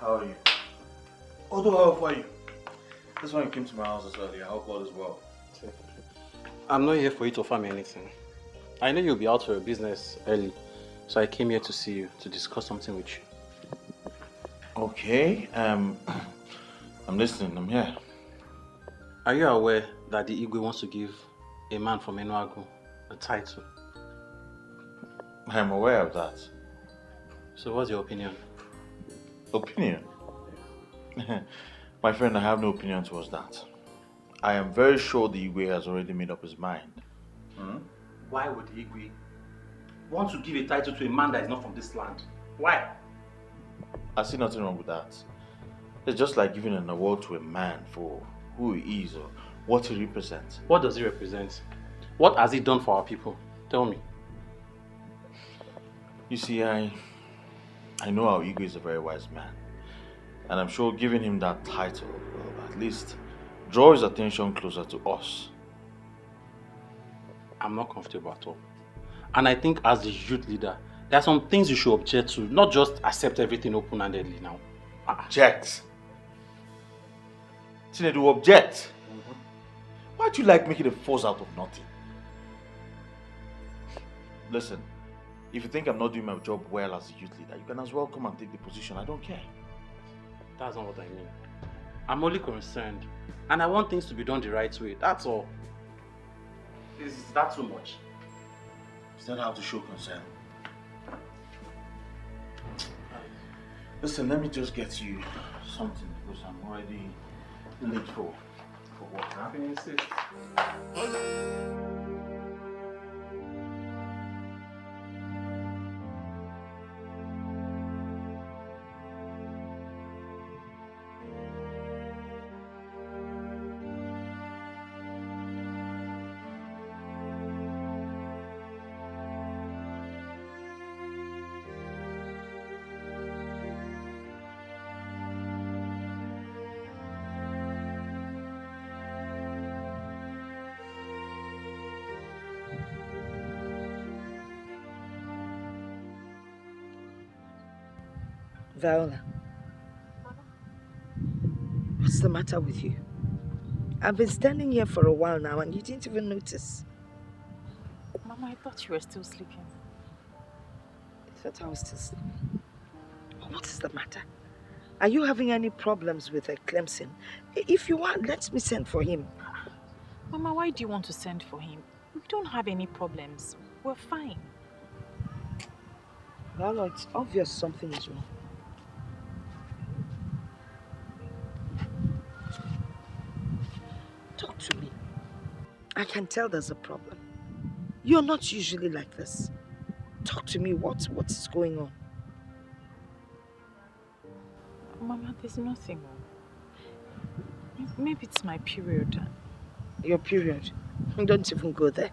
How are you? Although, how are you? This one you came to my house this early. I hope all is well. I'm not here for you to offer me anything. I know you'll be out for your business early, so I came here to see you, to discuss something with you. Okay, I'm listening. I'm here. Are you aware that the Igwe wants to give a man from Enuagu a title? I'm aware of that. So what's your opinion? Opinion? My friend, I have no opinion towards that. I am very sure the Igwe has already made up his mind. Why would the Igwe want to give a title to a man that is not from this land? Why? I see nothing wrong with that. It's just like giving an award to a man for who he is or what he represents. What does he represent? What has he done for our people? Tell me. You see, I know our Igwe is a very wise man. And I'm sure giving him that title will at least draw his attention closer to us. I'm not comfortable at all. And I think as the youth leader, there are some things you should object to, not just accept everything open-handedly now. Object? Chinedu, object? Why do you like making a fuss out of nothing? Listen, if you think I'm not doing my job well as a youth leader, you can as well come and take the position. I don't care. That's not what I mean. I'm only concerned. And I want things to be done the right way. That's all. Is that too much? Is that how to show concern? Listen, let me just get you something because I'm already late for work. Huh? Viola, what's the matter with you? I've been standing here for a while now and you didn't even notice. Mama, I thought you were still sleeping. I thought I was still sleeping. What is the matter? Are you having any problems with Clemson? If you want, let me send for him. Mama, why do you want to send for him? We don't have any problems. We're fine. Viola, it's obvious something is wrong. Talk to me. I can tell there's a problem. You're not usually like this. Talk to me. What is going on? Mama, there's nothing wrong. Maybe it's my period. Your period? Don't even go there.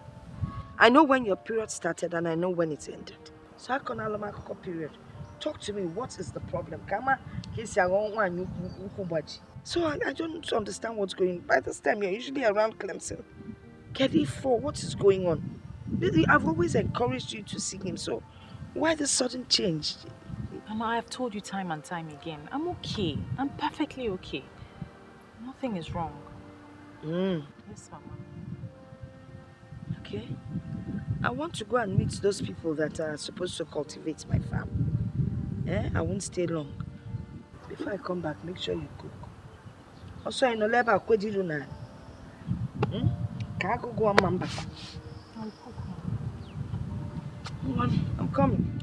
I know when your period started and I know when it ended. So how can I have period? Talk to me. What is the problem? So I don't understand what's going on. By this time, you're usually around Clemson. Get it for what is going on? I've always encouraged you to see him, so why the sudden change? Mama, I've told you time and time again. I'm okay. I'm perfectly okay. Nothing is wrong. Yes, Mama. Okay. I want to go and meet those people that are supposed to cultivate my farm. I won't stay long. Before I come back, make sure you cook. Also, I know about Kwedilu. Can I go on Mamba? I'll cook, Mama. I'm coming.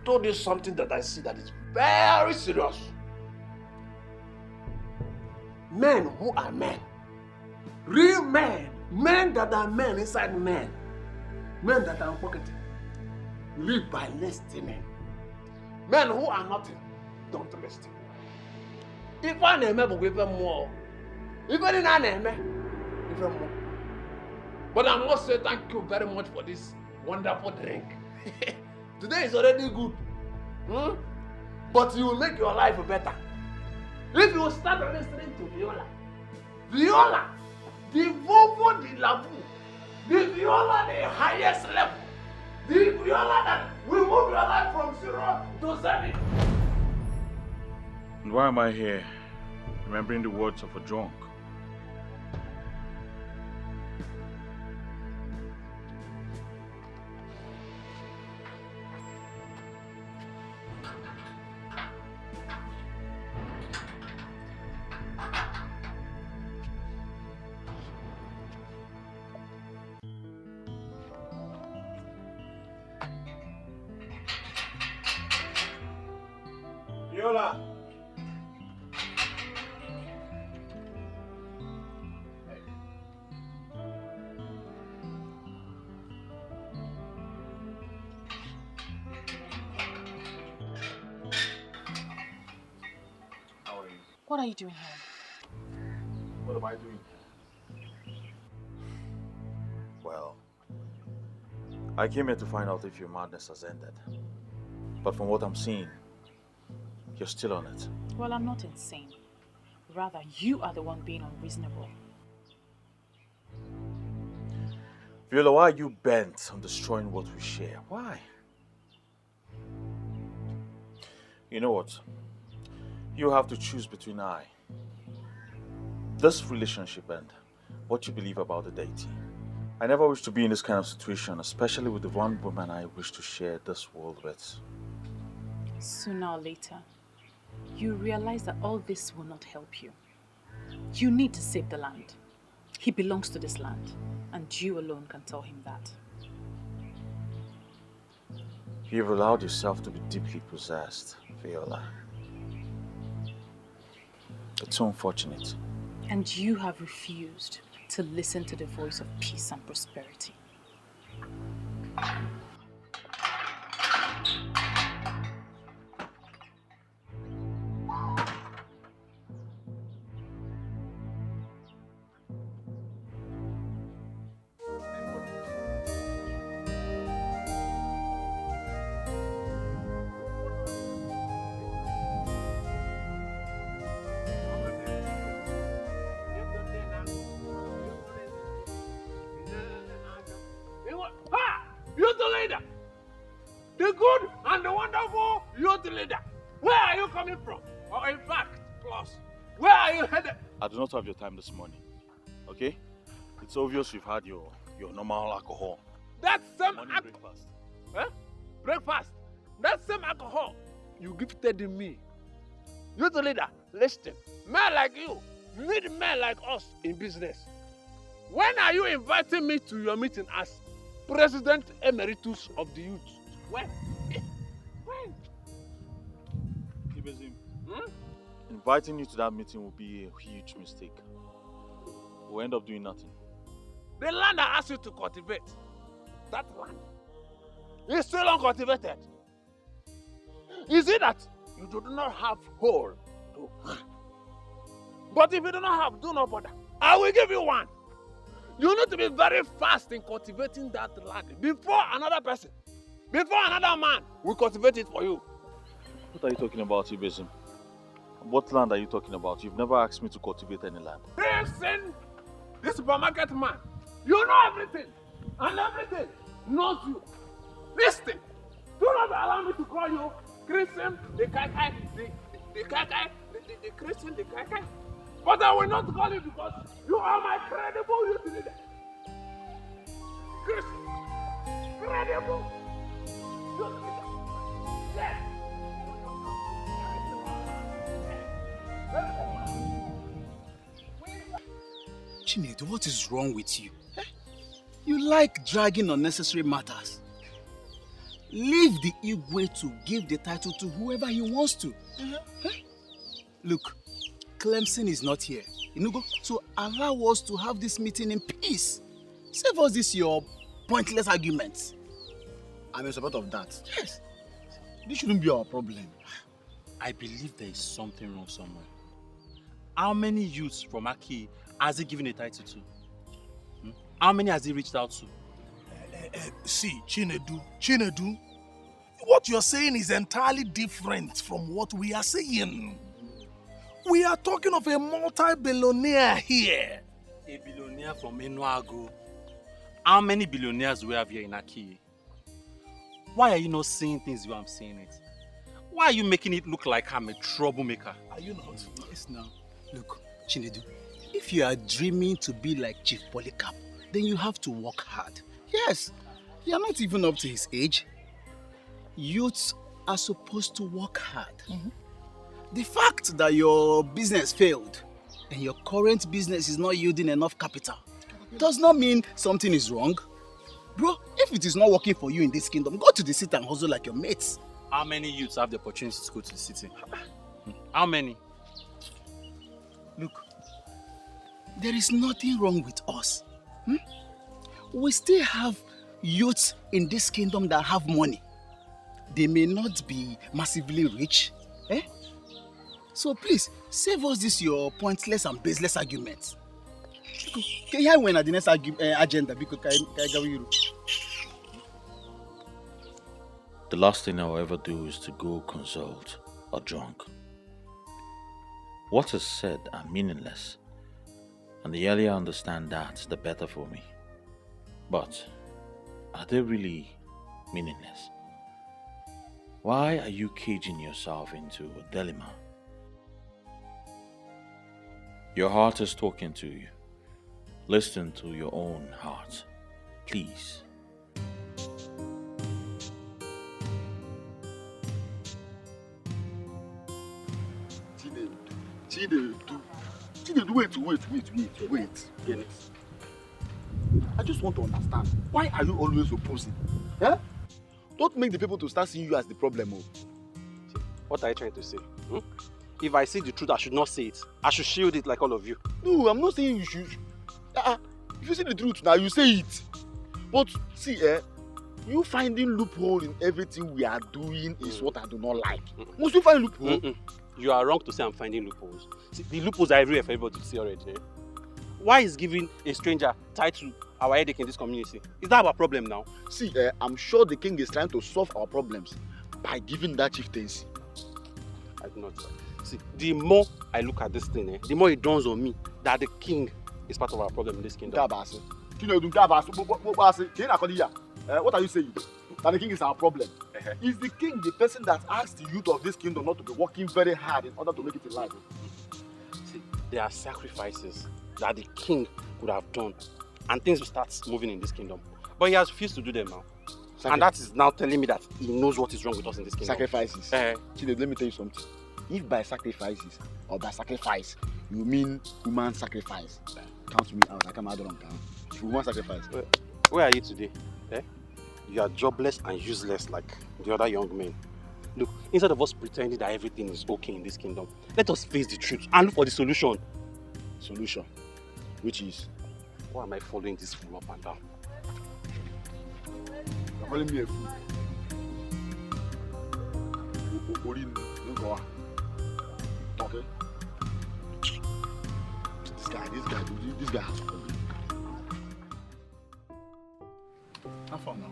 told you something that I see that is very serious. Men who are men, real men, men that are men inside men, men that are pocketing, live by listening. Men who are nothing, don't listen. If I name even more, even I name even more. But I must say thank you very much for this wonderful drink. Today is already good. But you will make your life better. If you start listening to Viola, Viola, the Vovo de la Vu, the Viola the highest level, the Viola that will move your life from 0 to 7. And why am I here, remembering the words of a drunk? Viola. How are you? What are you doing here? What am I doing? Well, I came here to find out if your madness has ended. But from what I'm seeing, you're still on it. Well, I'm not insane. Rather, you are the one being unreasonable. Viola, why are you bent on destroying what we share? Why? You know what? You have to choose between this relationship and what you believe about the deity. I never wish to be in this kind of situation, especially with the one woman I wish to share this world with. Sooner or later, you realize that all this will not help you. You need to save the land. He belongs to this land, and you alone can tell him that. You've allowed yourself to be deeply possessed, Viola. It's so unfortunate. And you have refused to listen to the voice of peace and prosperity. Youth leader! The good and the wonderful youth leader! Where are you coming from? Or in fact, plus, where are you headed? I do not have your time this morning, okay? It's obvious you've had your normal alcohol. That same Morning breakfast. Breakfast. That same alcohol you gifted me. Youth leader, listen. Men like you need men like us in business. When are you inviting me to your meeting as President Emeritus of the Youth? When? When? Divisive. Inviting you to that meeting will be a huge mistake. We'll end up doing nothing. The land I asked you to cultivate, that land is still uncultivated. Is it that you do not have hole to hunt? But if you do not have, do not bother. I will give you one. You need to be very fast in cultivating that land before another person, before another man will cultivate it for you. What are you talking about, Divisive? What land are you talking about? You've never asked me to cultivate any land. Listen, this supermarket man, you know everything, and everything knows you. Listen, do not allow me to call you Christian, the Kai, the Kai, the Christian, the Kai. But I will not call you because you are my credible youth leader. Christian, credible youth leader. Yes. Chinedu, what is wrong with you? You like dragging unnecessary matters. leave the Igwe to give the title to whoever he wants to. Huh? Look, Clemson is not here. So allow us to have this meeting in peace. Save us this your pointless arguments. I'm in support of that. Yes. This shouldn't be our problem. I believe there is something wrong somewhere. How many youths from Aki has he given a title to? How many has he reached out to? See, Chinedu, what you're saying is entirely different from what we are saying. We are talking of a multi-billionaire here. A billionaire from Enuago. How many billionaires do we have here in Aki? Why are you not seeing things the way I'm seeing it? Why are you making it look like I'm a troublemaker? Are you not? Yes, now. Look, Chinedu, if you are dreaming to be like Chief Polycarp, then you have to work hard. Yes, you are not even up to his age. Youths are supposed to work hard. The fact that your business failed and your current business is not yielding enough capital does not mean something is wrong. Bro, if it is not working for you in this kingdom, go to the city and hustle like your mates. How many youths have the opportunity to go to the city? How many? Look, there is nothing wrong with us. We still have youths in this kingdom that have money. They may not be massively rich. So please, save us this your pointless and baseless arguments. Can you hear the next agenda? The last thing I'll ever do is to go consult or drunk. What is said are meaningless, and the earlier I understand that, the better for me. But are they really meaningless? Why are you caging yourself into a dilemma? Your heart is talking to you. Listen to your own heart, please. Chinedu, wait. Yes. I just want to understand, why are you always opposing? Don't make the people to start seeing you as the problem. What are you trying to say? If I see the truth, I should not say it. I should shield it like all of you. No, I'm not saying you should. If you see the truth now, you say it. But see, you finding loophole in everything we are doing is what I do not like. Must you find loophole? You are wrong to say I'm finding loopholes. See, the loopholes are everywhere for everybody to see already. Why is giving a stranger title our headache in this community? Is that our problem now? See, I'm sure the king is trying to solve our problems by giving that chieftaincy. I do not. See, the more I look at this thing, the more it dawns on me that the king is part of our problem in this kingdom. What are you saying? That the king is our problem. Is the king the person that asks the youth of this kingdom not to be working very hard in order to make it in life? See, there are sacrifices that the king could have done and things will start moving in this kingdom. But he has refused to do them now. And that is now telling me that he knows what is wrong with us in this kingdom. Sacrifices. Chinedu, let me tell you something. If by sacrifices or by sacrifice you mean human sacrifice, count me out. I come out wrong. Human sacrifice. Where are you today? You are jobless and useless like the other young men. Look, instead of us pretending that everything is okay in this kingdom, let us face the truth and look for the solution. Solution? Which is? Why am I following this fool up and down? You're calling me a fool. Okay. This guy has a problem. How far now?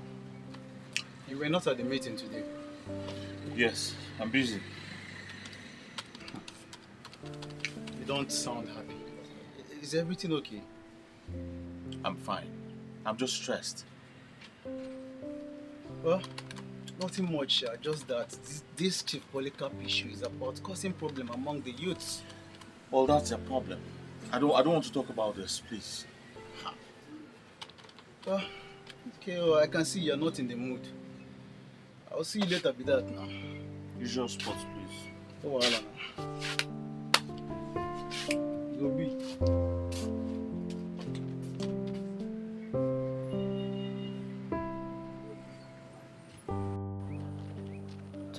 You were not at the meeting today. Yes, I'm busy. You don't sound happy. Is everything okay? I'm fine. I'm just stressed. Well, nothing much, just that this Chief Polycarp issue is about causing problem among the youths. Well, that's a problem. I don't want to talk about this, please. Well, okay, well, I can see you're not in the mood. I'll see you later with that now. Usual spot, please. Oh, Alana. Go be.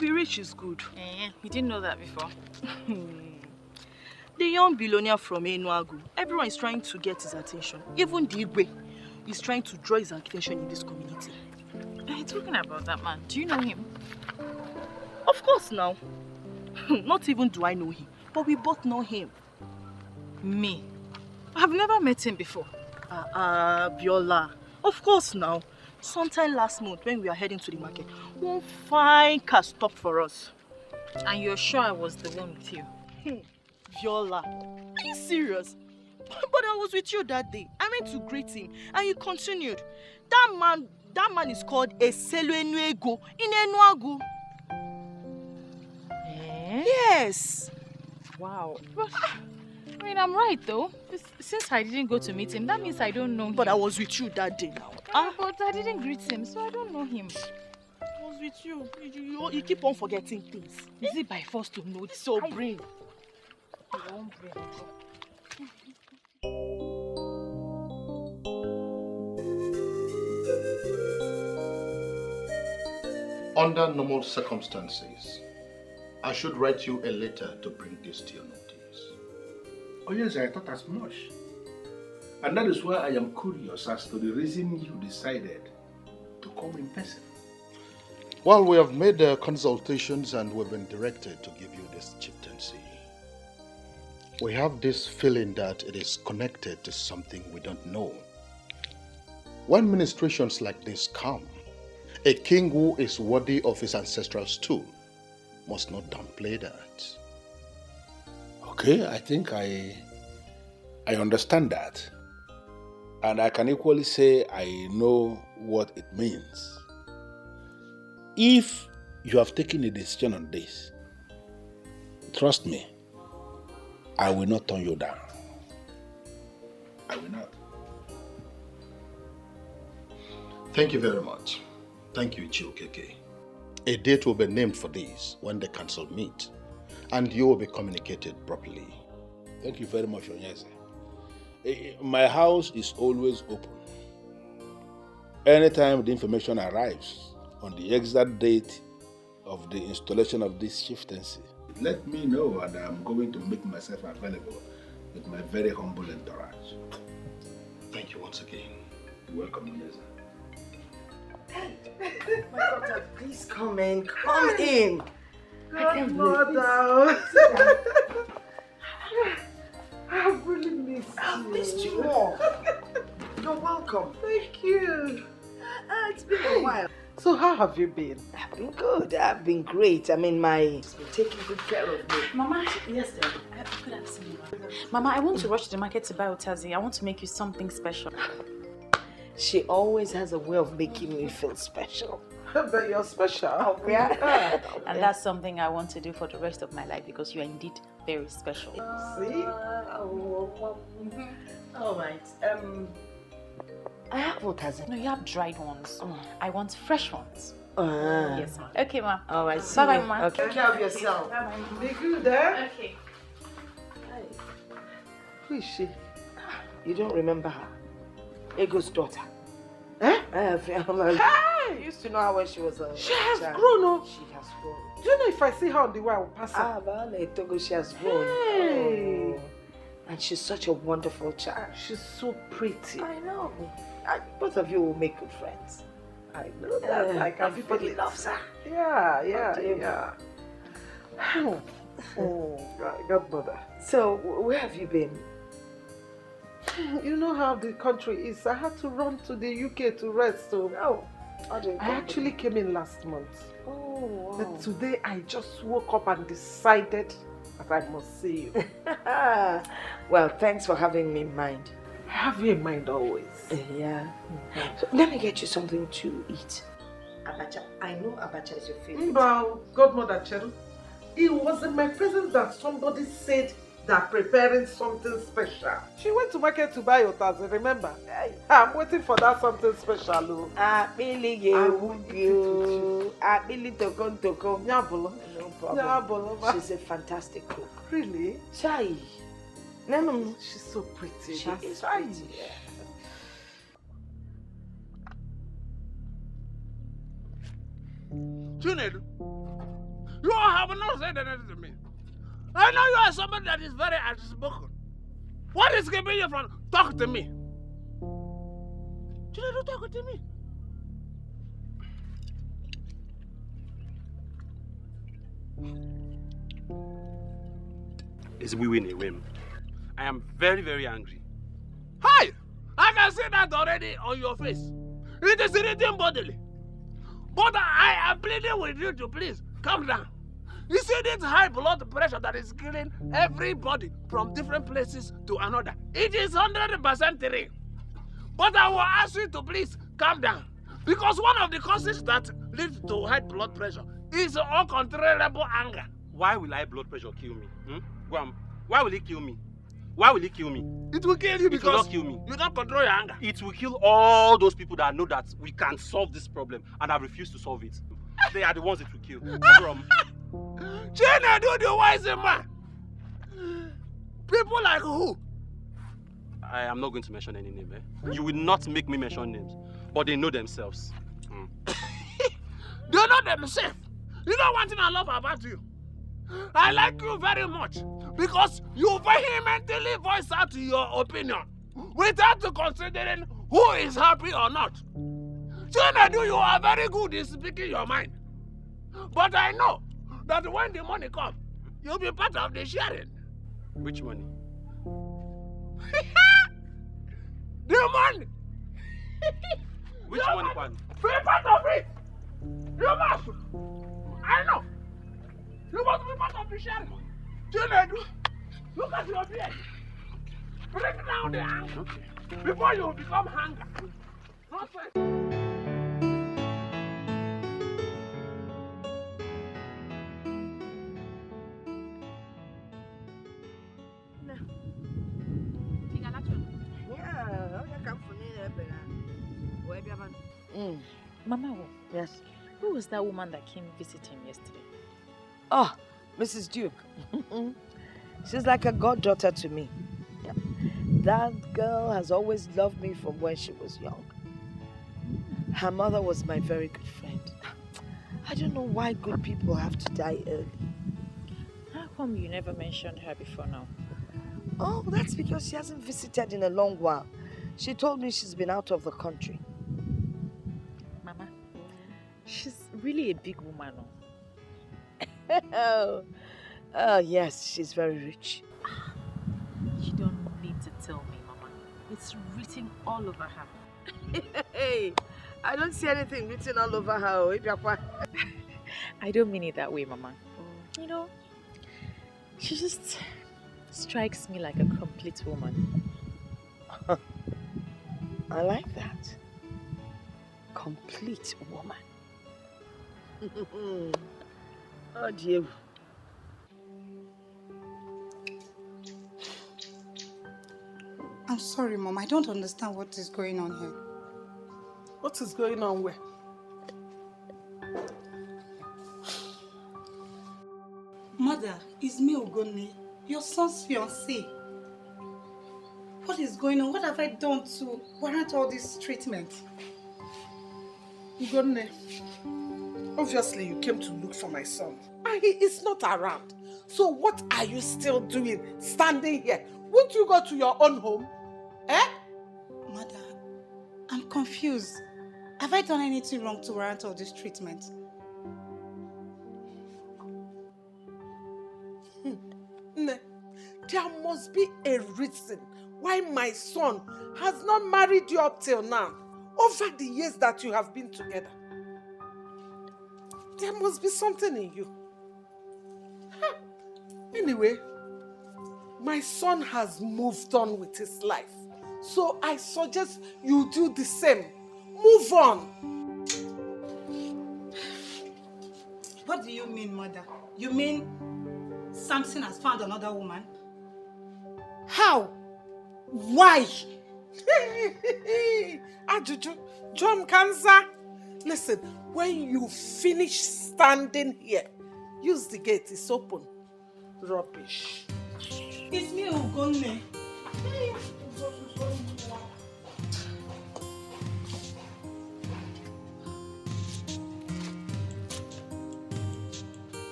be rich is good. You didn't know that before. The young billionaire from Enuagu, everyone is trying to get his attention. Even the Igwe is trying to draw his attention in this community. Talking about that man, do you know him? Of course now. Not even do I know him, but we both know him. Me? I've never met him before. Viola. Of course now. Sometime last month when we were heading to the market, one fine car stopped for us. And you're sure I was the one with you? Viola, are you serious? But I was with you that day. I went to greet him and you continued. That man is called Escalating in Enuagu. Yes. Wow. But, I mean, I'm right though. Since I didn't go to meet him, that means I don't know him. But I was with you that day now. But I didn't greet him, so I don't know him. I was with you. You keep on forgetting things. Is it by force to know? So bring. Under normal circumstances, I should write you a letter to bring this to your notice. Oh yes, I thought as much. And that is why I am curious as to the reason you decided to come in person. Well, we have made consultations and we've been directed to give you this chieftaincy. We have this feeling that it is connected to something we don't know. When ministrations like this come, a king who is worthy of his ancestral stool must not downplay that. Okay, I think I understand that. And I can equally say I know what it means. If you have taken a decision on this, trust me, I will not turn you down. I will not. Thank you very much. Thank you, Chiokeke. A date will be named for this when the council meet, and you will be communicated properly. Thank you very much, Onyeze. My house is always open. Anytime the information arrives on the exact date of the installation of this chieftaincy, let me know and I'm going to make myself available with my very humble entourage. Thank you once again. You're welcome, Onyeze. My daughter, please come in. Come in. I can't Mother. I've really missed you. I've missed you more. You're welcome. Thank you. It's been a while. So how have you been? I've been good. I've been great. I mean, she's been taking good care of me. Mama, yes, sir. Good afternoon. Mama, I want to rush to the market to buy Otazi. I want to make you something special. She always has a way of making me feel special. But you're special. Oh, yeah. And that's something I want to do for the rest of my life because you are indeed very special. See? All right. I have Otazi. No, you have dried ones. I want fresh ones. Yes, ma. Okay, ma. All right. Bye-bye, ma. Okay. Take care of yourself. Bye-bye, ma. Be good, eh? Okay. Who is she? You don't remember her? Ego's daughter. Eh? I used to know her when she was a She has child. grown up. She has grown. Do you know if I see her on the way, I will pass her? Viola, Etiko, she has grown. Hey. Oh. And she's such a wonderful child. She's so pretty. I know. Both of you will make good friends. I know that. I can Everybody feel it. loves her. Yeah. Oh, godmother. So, where have you been? You know how the country is. I had to run to the UK to rest. So I actually came in last month. Oh, wow. But today I just woke up and decided that I must see you. Well, thanks for having me in mind. I have you in mind always. Yeah. So let me get you something to eat. Abacha. I know abacha is your favorite. Well, godmother Cheru, it was in my presence that somebody said they're preparing something special. She went to market to buy Otazi, remember? I'm waiting for that something special. I will eat it with you. Nyabolo. No problem. Nyabolo. She's a fantastic cook. Really? Chai. No. She's so pretty. She is pretty. Yeah. Junedu, have not said anything to me. I know you are somebody that is very outspoken. What is keeping you from talking to me? You don't talk to me. It's we win a whim. I am very, very angry. Hi! I can see that already on your face. It is irritating bodily. But I am pleading with you to please calm down. You see this high blood pressure that is killing everybody from different places to another. It is 100% real. But I will ask you to please calm down. Because one of the causes that leads to high blood pressure is uncontrollable anger. Why will high blood pressure kill me? Why will it kill me? Why will it kill me? It will kill you because it will not kill me. You don't control your anger. It will kill all those people that know that we can solve this problem and have refused to solve it. They are the ones it will kill. China do the wise man. People like who? I am not going to mention any name. You will not make me mention names, but they know themselves. They know themselves. You know one thing I love about you? I like you very much because you vehemently voice out your opinion without considering who is happy or not. Chinedu, you are very good in speaking your mind. But I know that when the money comes, you'll be part of the sharing. Which money? The money! Which money, Pan? Be part of it! You must! I know! You must be part of the sharing. Chinedu, look at your beard. Break down the anger before you become hunger. Nonsense. Mama, Yes. who was that woman that came visiting yesterday? Oh, Mrs. Duke. She's like a goddaughter to me. Yeah. That girl has always loved me from when she was young. Her mother was my very good friend. I don't know why good people have to die early. How come you never mentioned her before now? Oh, that's because she hasn't visited in a long while. She told me she's been out of the country. Mama, she's really a big woman. Oh, yes, she's very rich. You don't need to tell me, Mama. It's written all over her. Hey, I don't see anything written all over her. I don't mean it that way, Mama. You know, she just strikes me like a complete woman. I like that. Complete woman. Oh dear. I'm sorry, Mom. I don't understand what is going on here. What is going on where? Mother, it's me, Ogoni, your son's fiancé. What is going on? What have I done to warrant all this treatment? Ugonne, obviously you came to look for my son. And he is not around. So what are you still doing, standing here? Won't you go to your own home? Eh? Mother, I'm confused. Have I done anything wrong to warrant all this treatment? There must be a reason why my son has not married you up till now, over the years that you have been together. There must be something in you. Anyway, my son has moved on with his life. So I suggest you do the same. Move on. What do you mean, Mother? You mean Samson has found another woman? How? Why? Ajuju, John Kanza. Listen, when you finish standing here, use the gate, it's open. Rubbish. It's me, Ugonne.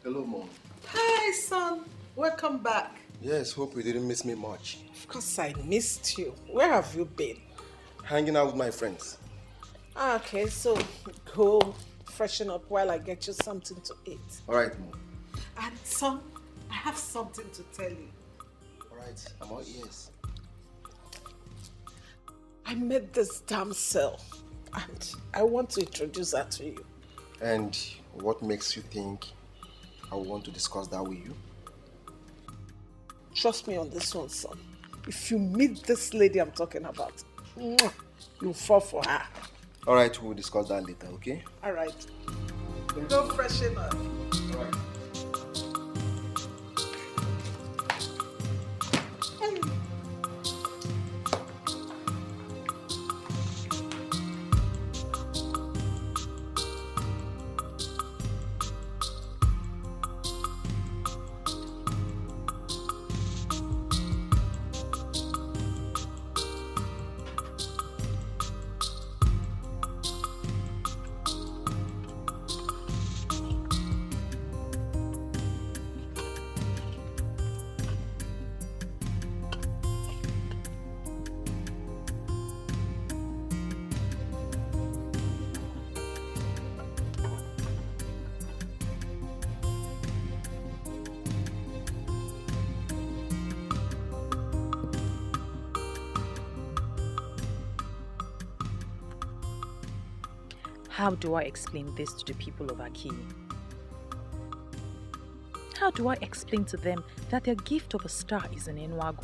Hello, Mom. Hi, son. Welcome back. Yes, hope you didn't miss me much. Of course I missed you. Where have you been? Hanging out with my friends. Okay, so go freshen up while I get you something to eat. All right, Mom. And son, I have something to tell you. All right, I'm all ears. I met this damsel and I want to introduce her to you. And what makes you think I want to discuss that with you? Trust me on this one, son. If you meet this lady I'm talking about, you'll fall for her. All right, we'll discuss that later, okay? All right. Go freshen up. All right. How do I explain this to the people of Aki? How do I explain to them that their gift of a star is an Enwagu?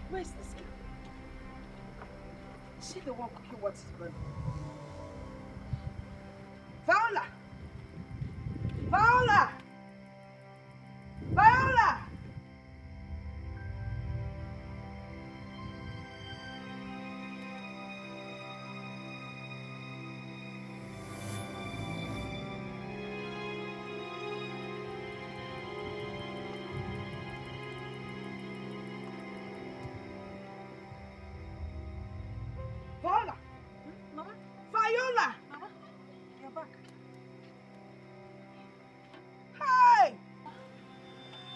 Where's this girl? Is she the one cooking what is burning? Viola! Viola! Viola! Viola! Mama? Viola! Mama? You're back. Hey!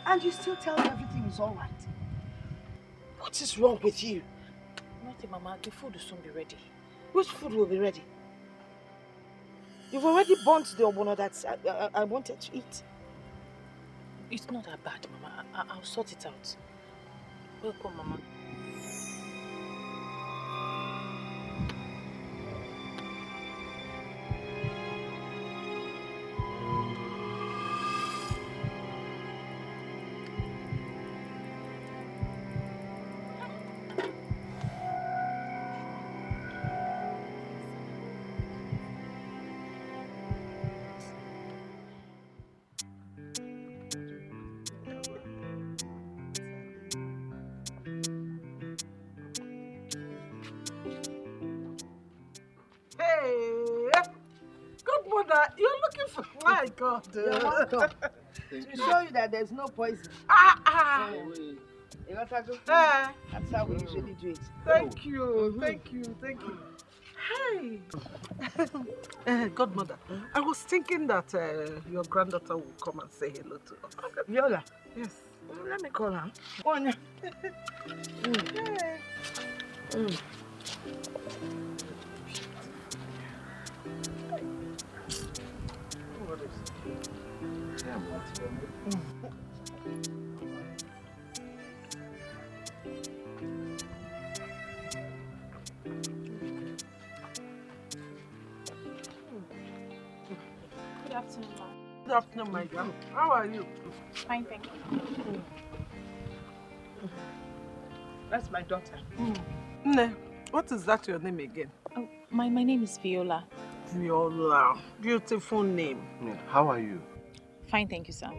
And you still tell me everything is all right. What is wrong with you? Nothing, Mama. The food will soon be ready. Which food will be ready? You've already burnt the obono that I wanted to eat. It's not that bad, Mama. I'll sort it out. Welcome, Mama. Hey! Good mother, you're looking for my God. You're welcome. To show you that there's no poison. You want to go? That's how we usually do it. Thank you, thank you, thank you. Hey! Godmother, I was thinking that your granddaughter will come and say hello to us. Viola? Yes. Let me call her. Onny. Hey. What is it? Good afternoon, Ma. Good afternoon, my girl. How are you? Fine, thank you. That's my daughter. Nne, what is that your name again? Oh, my name is Viola. Viola. Beautiful name. Yeah, how are you? Fine, thank you, sir.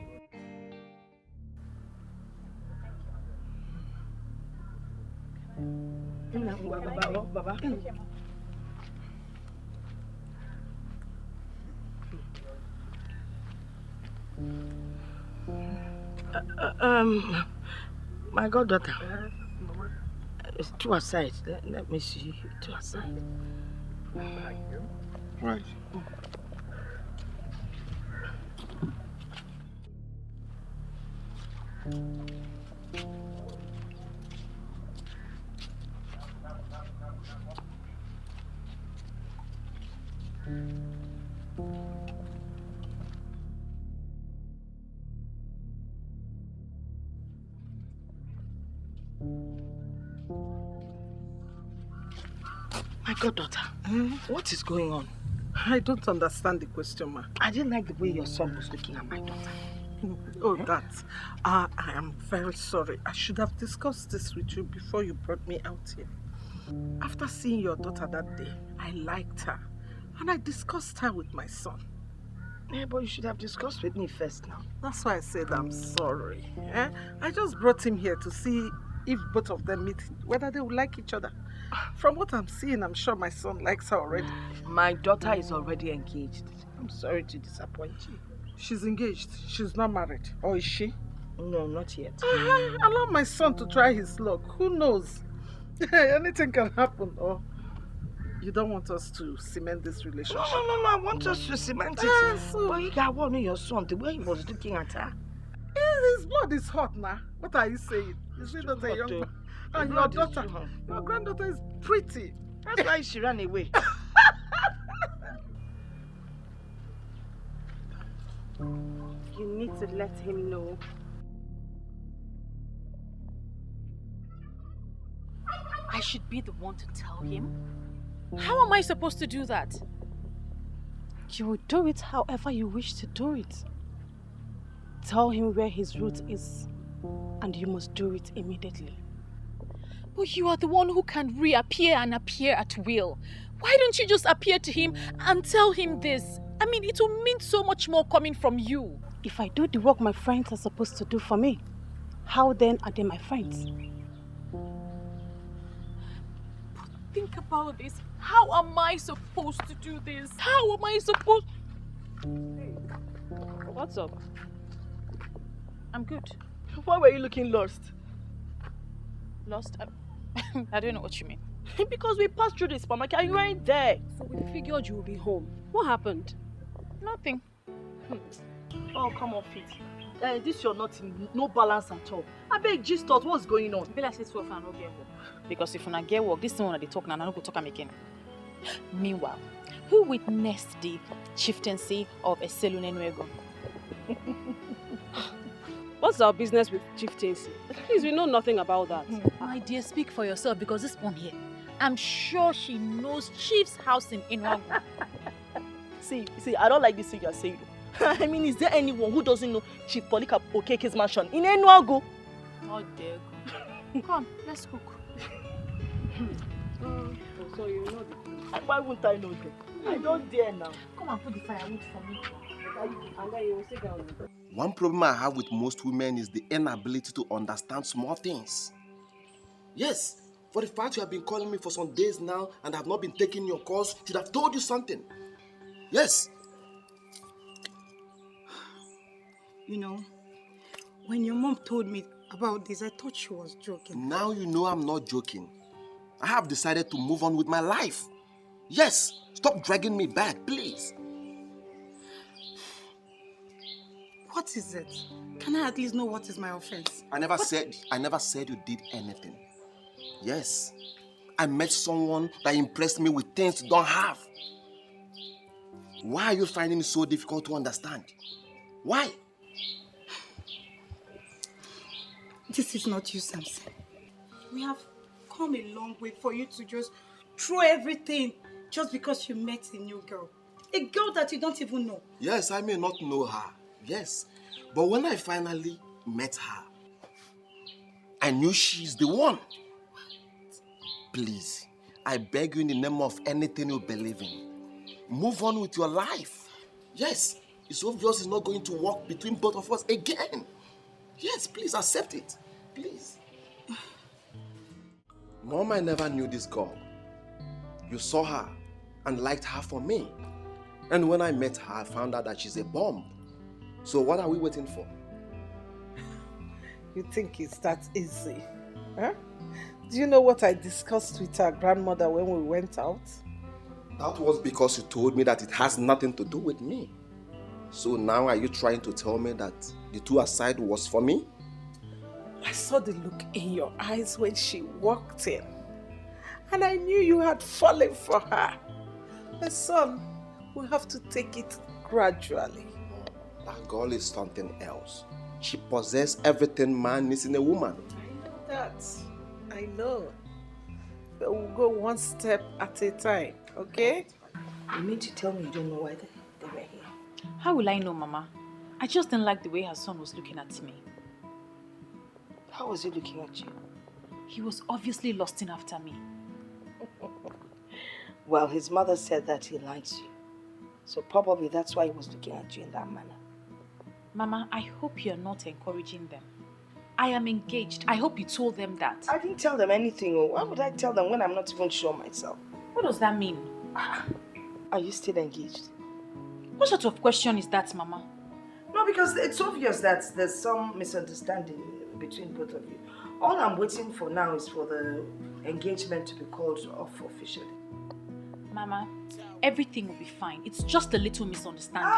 My goddaughter. It's to her side. Let me see. To her side. Right. My goddaughter, what is going on? I don't understand the question, ma. I didn't like the way your son was looking at my daughter. Oh, that. I am very sorry. I should have discussed this with you before you brought me out here. After seeing your daughter that day, I liked her. And I discussed her with my son. Yeah, but you should have discussed with me first now. That's why I said I'm sorry. I just brought him here to see if both of them meet, whether they will like each other. From what I'm seeing, I'm sure my son likes her already. My daughter is already engaged. I'm sorry to disappoint you. She's engaged. She's not married. Or is she? No, not yet. Allow my son to try his luck. Who knows? Anything can happen. Or you don't want us to cement this relationship? No. I want us to cement it. But you got one of your son, the way he was looking at her. His blood is hot now. What are you saying? Is it not a young man? And your daughter, your granddaughter is pretty. That's why she ran away. You need to let him know. I should be the one to tell him? How am I supposed to do that? You will do it however you wish to do it. Tell him where his route is, and you must do it immediately. But you are the one who can reappear and appear at will. Why don't you just appear to him and tell him this? I mean, it will mean so much more coming from you. If I do the work my friends are supposed to do for me, how then are they my friends? But think about this. How am I supposed to do this? How am I supposed... Hey, what's up? I'm good. Why were you looking lost? Lost? I don't know what you mean. Because we passed through the supermarket and you weren't there. So we figured you would be home. What happened? Nothing. Oh, come on, Fit. This you're not in no balance at all. I beg, just thought what's going on. Be like say so far no get work. Because if una get work, this thing when they talk now, I no go talk am again. Meanwhile, who witnessed the chieftaincy of Escalating? What's our business with chieftaincy? Please, we know nothing about that. My dear, speak for yourself because this one here, I'm sure she knows Chief's house in Inwago. See, I don't like this thing you're saying. I mean, is there anyone who doesn't know Chief Polycarp Okeke's mansion in Enwago? How dare you. Come, let's cook. So you know the thing. Why wouldn't I know that? I don't dare now. Come and put the firewood for me. One problem I have with most women is the inability to understand small things. Yes, for the fact you have been calling me for some days now and have not been taking your calls, should have told you something. Yes. You know, when your mom told me about this, I thought she was joking. Now you know I'm not joking. I have decided to move on with my life. Yes, stop dragging me back, please. What is it? Can I at least know what is my offense? I never said you did anything. Yes, I met someone that impressed me with things you don't have. Why are you finding it so difficult to understand? Why? This is not you, Samson. We have come a long way for you to just throw everything just because you met a new girl. A girl that you don't even know. Yes, I may not know her. Yes, but when I finally met her, I knew she's the one. Please, I beg you in the name of anything you believe in, move on with your life. Yes, it's obvious it's not going to work between both of us again. Yes, please accept it. Please. Mom, I never knew this girl. You saw her and liked her for me. And when I met her, I found out that she's a bomb. So what are we waiting for? You think it's that easy? Huh? Do you know what I discussed with our grandmother when we went out? That was because you told me that it has nothing to do with me. So now are you trying to tell me that the two aside was for me? I saw the look in your eyes when she walked in. And I knew you had fallen for her. My son, we have to take it gradually. That girl is something else. She possesses everything man needs in a woman. I know that. I know. But we'll go one step at a time, okay? You mean to tell me you don't know why they were here? How will I know, Mama? I just didn't like the way her son was looking at me. How was he looking at you? He was obviously lusting after me. Well, his mother said that he likes you. So probably that's why he was looking at you in that manner. Mama, I hope you're not encouraging them. I am engaged. I hope you told them that. I didn't tell them anything. Why would I tell them when I'm not even sure myself? What does that mean? Are you still engaged? What sort of question is that, Mama? No, because it's obvious that there's some misunderstanding between both of you. All I'm waiting for now is for the engagement to be called off officially. Mama, everything will be fine. It's just a little misunderstanding.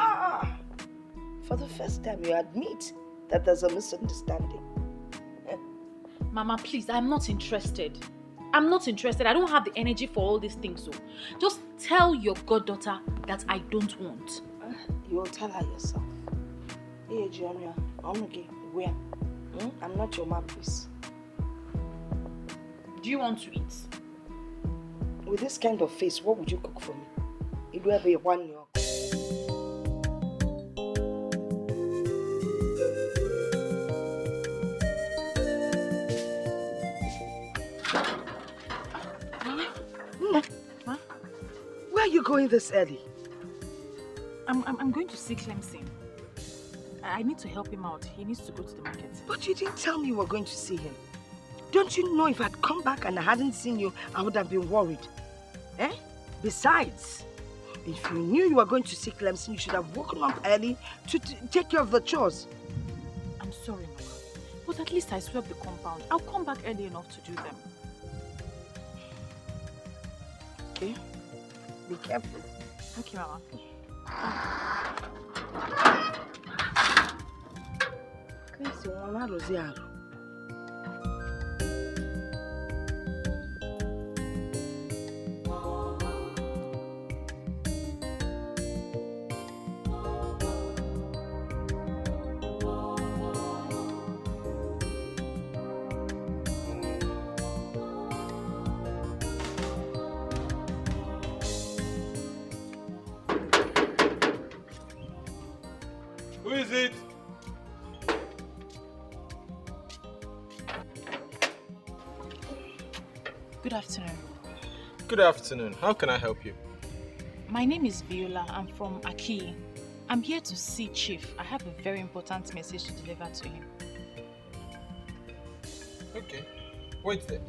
For the first time, you admit that there's a misunderstanding. Mama, please, I'm not interested. I'm not interested. I don't have the energy for all these things. So just tell your goddaughter that I don't want. You will tell her yourself. Hey, Junior, I'm okay. Where? I'm not your mom, please. Do you want to eat? With this kind of face, what would you cook for me? It will be 1 year. Where are you going this early? I'm going to see Clemson. I need to help him out. He needs to go to the market. But you didn't tell me you were going to see him. Don't you know if I'd come back and I hadn't seen you, I would have been worried. Eh? Besides, if you knew you were going to see Clemson, you should have woken up early to take care of the chores. I'm sorry, Mama. But at least I swept the compound. I'll come back early enough to do them. Okay? Be careful. Okay, Mama. Clemson, Mama Rosiaro. Who is it? Good afternoon. Good afternoon. How can I help you? My name is Viola. I'm from Okoli. I'm here to see Chief. I have a very important message to deliver to him. Okay. Wait there.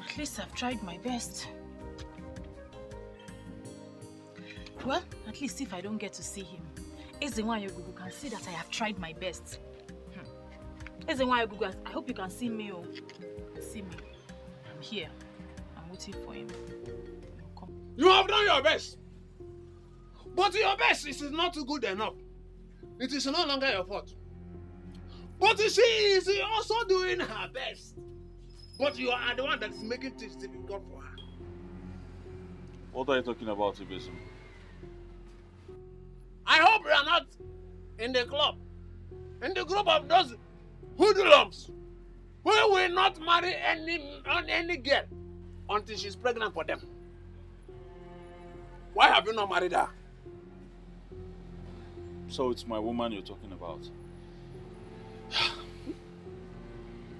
At least I've tried my best. Well, at least if I don't get to see him, Ezenwayogugu can see that I have tried my best. Ezenwayogugu, I hope you can see me. See me. I'm here. I'm waiting for him. You have done your best. But your best is not good enough. It is no longer your fault. But she is also doing her best. But you are the one that is making things difficult for her. What are you talking about, Divisive? I hope you are not in the club, in the group of those hoodlums who will not marry any girl until she's pregnant for them. Why have you not married her? So it's my woman you're talking about?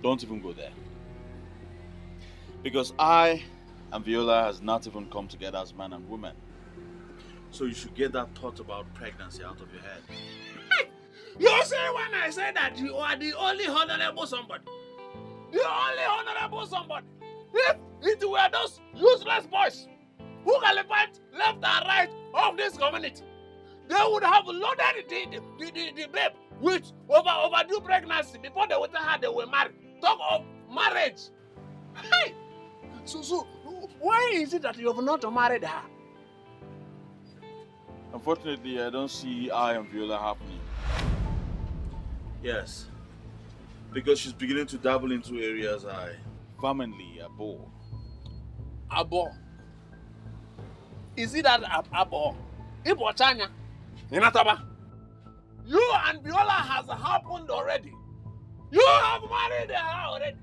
Don't even go there. Because I and Viola has not even come together as man and woman. So you should get that thought about pregnancy out of your head. You say when I say that you are the only honorable somebody. The only honorable somebody. If it were those useless boys who calibrate left and right of this community, they would have loaded the babe with overdue pregnancy before they would tell her they were married. Talk of marriage. Hey! So, why is it that you have not married her? Unfortunately, I don't see I and Viola happening. Yes. Because she's beginning to dabble into areas I commonly abhor. Abhor? Is it that abhor? Ibochanya? Inataba? You and Viola has happened already. You have married her already.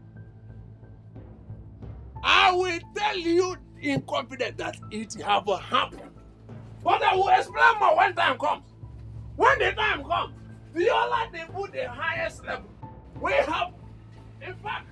I will tell you in confidence that it have happened. But I will explain more when time comes. When the time comes, Viola they put the highest level. We have, in fact,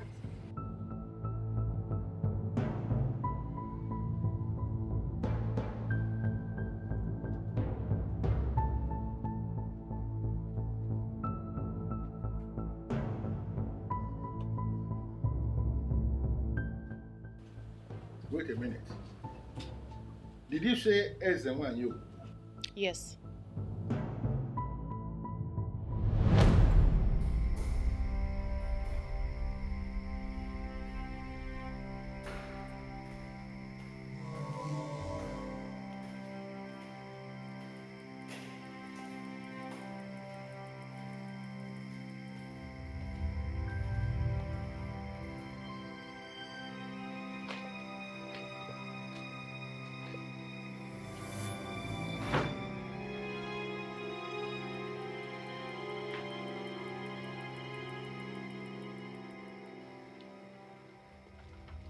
Wait a minute. Did you say Ezenwanyo? Yes.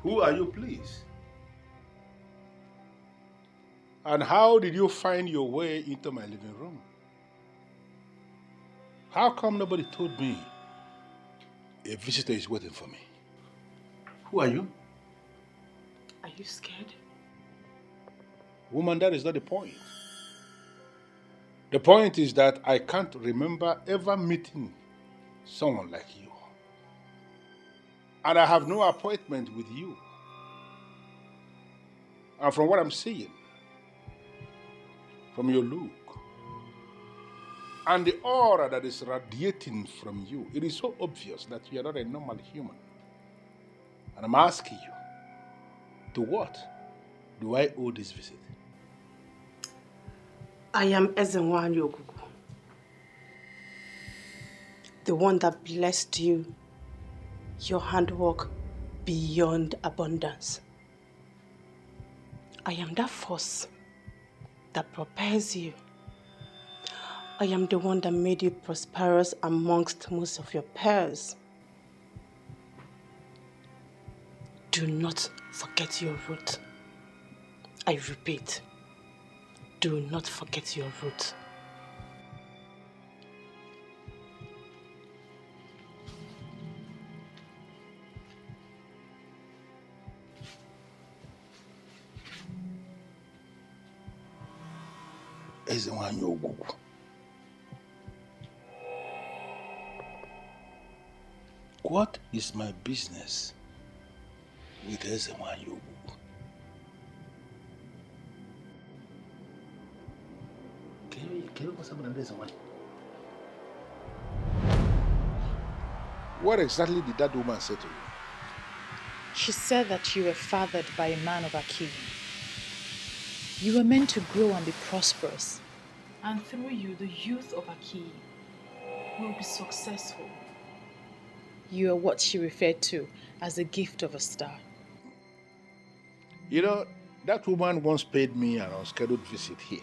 Who are you, please? And how did you find your way into my living room? How come nobody told me a visitor is waiting for me? Who are you? Are you scared? Woman, that is not the point. The point is that I can't remember ever meeting someone like you. And I have no appointment with you. And from what I'm seeing, from your look, and the aura that is radiating from you, it is so obvious that you are not a normal human. And I'm asking you, to what do I owe this visit? I am Ezenwan Yogugu, the one that blessed you, your handwork beyond abundance. I am that force that propels you. I am the one that made you prosperous amongst most of your peers. Do not forget your root. I repeat, do not forget your root. What is my business with Ezenwanyo? What exactly did that woman say to you? She said that you were fathered by a man of Akili. You were meant to grow and be prosperous. And through you, the youth of Akili will be successful. You are what she referred to as the gift of a star. You know, that woman once paid me an unscheduled visit here.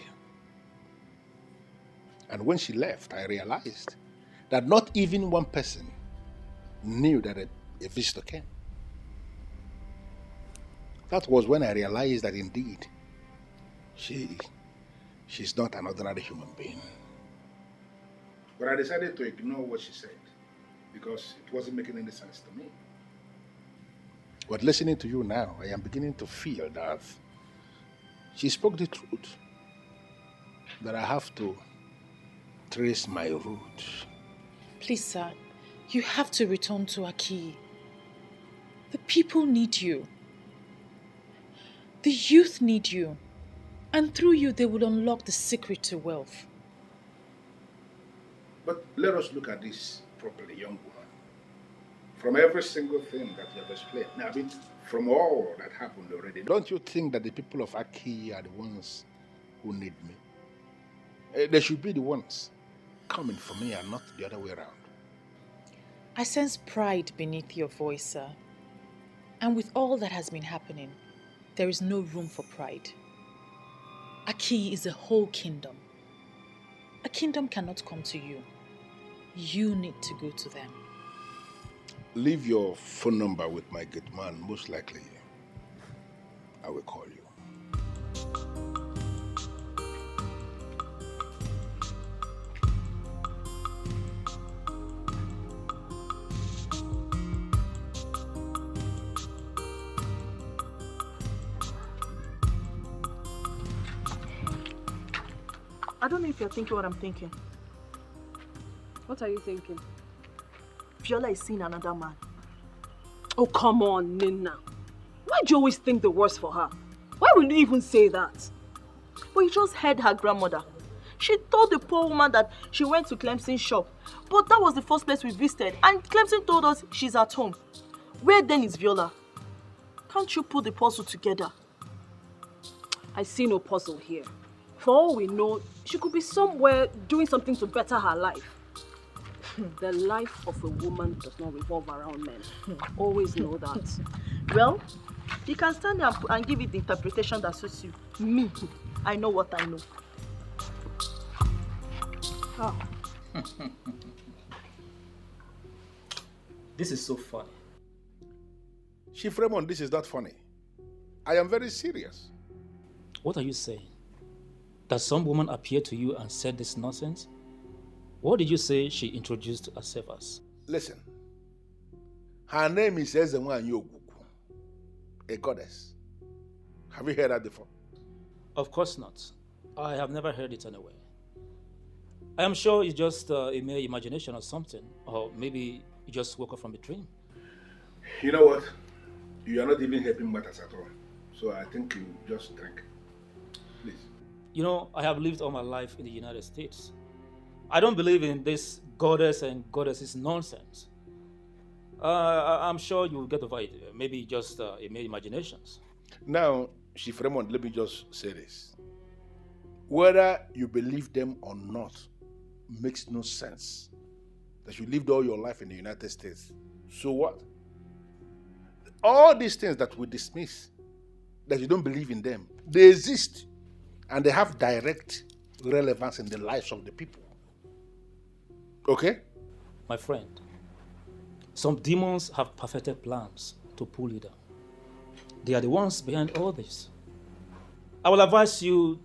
And when she left, I realized that not even one person knew that a visitor came. That was when I realized that indeed, she's not an ordinary human being. But I decided to ignore what she said because it wasn't making any sense to me. But listening to you now, I am beginning to feel that she spoke the truth. That I have to trace my route. Please, sir, you have to return to Aki. The people need you. The youth need you. And through you, they will unlock the secret to wealth. But let us look at this properly, young woman. From every single thing that you have explained, I mean, from all that happened already, don't you think that the people of Aki are the ones who need me? They should be the ones coming for me and not the other way around. I sense pride beneath your voice, sir. And with all that has been happening, there is no room for pride. Aki is a whole kingdom. A kingdom cannot come to you. You need to go to them. Leave your phone number with my good man. Most likely, I will call you. I don't know if you're thinking what I'm thinking. What are you thinking? Viola is seeing another man. Oh, come on, Nina. Why do you always think the worst for her? Why would you even say that? But you just heard her grandmother. She told the poor woman that she went to Clemson's shop. But that was the first place we visited. And Clemson told us she's at home. Where then is Viola? Can't you put the puzzle together? I see no puzzle here. For all we know, she could be somewhere doing something to better her life. The life of a woman does not revolve around men. Always know that. Well, you can stand there and give it the interpretation that suits you. Me, I know what I know. Oh. This is so funny. Chief Raymond, this is not funny. I am very serious. What are you saying? That some woman appeared to you and said this nonsense? What did you say she introduced herself as? Listen. Her name is Ezenwa Yoguku, a goddess. Have you heard that before? Of course not. I have never heard it anywhere. I am sure it's just a mere imagination or something. Or maybe you just woke up from a dream. You know what? You are not even helping matters at all. So I think you just drink. Please. You know, I have lived all my life in the United States. I don't believe in this goddess and goddesses nonsense. I'm sure you will get over it. Maybe just a mere imaginations. Now, Chief Raymond, let me just say this. Whether you believe them or not makes no sense. That you lived all your life in the United States. So what? All these things that we dismiss, that you don't believe in them, they exist. And they have direct relevance in the lives of the people. Okay? My friend, some demons have perfected plans to pull you down. They are the ones behind all this. I will advise you